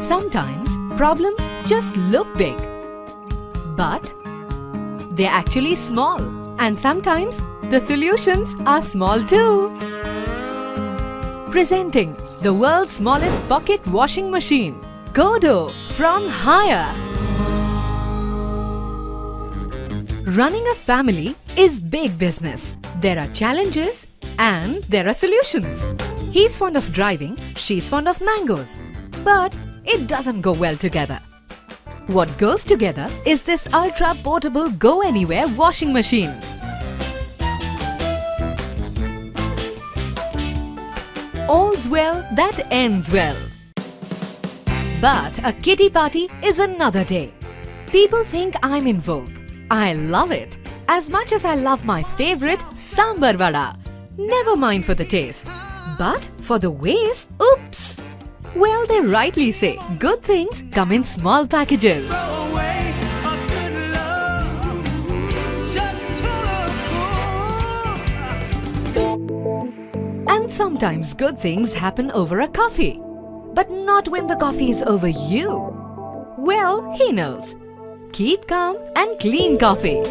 Sometimes problems just look big, but they're actually small. And sometimes the solutions are small too. Presenting the world's smallest pocket washing machine, Godo from Haier. Running a family is big business. There are challenges and there are solutions. He's fond of driving, she's fond of mangoes. But it doesn't go well together. What goes together is this ultra-portable go-anywhere washing machine. All's well that ends well. But a kitty party is another day. People think I'm in vogue. I love it. As much as I love my favorite sambar vada. Never mind for the taste. But for the waste, oops! Well, they rightly say, good things come in small packages. And sometimes good things happen over a coffee. But not when the coffee is over you. Well, he knows. Keep calm and clean coffee.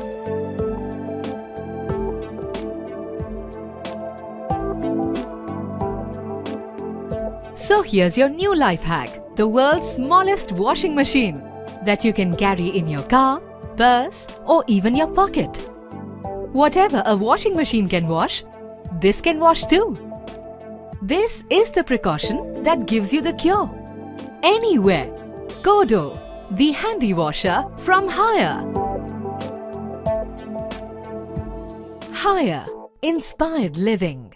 So here's your new life hack, the world's smallest washing machine that you can carry in your car, purse or even your pocket. Whatever a washing machine can wash, this can wash too. This is the precaution that gives you the cure. Anywhere. Godo, the handy washer from Haier. Haier, inspired living.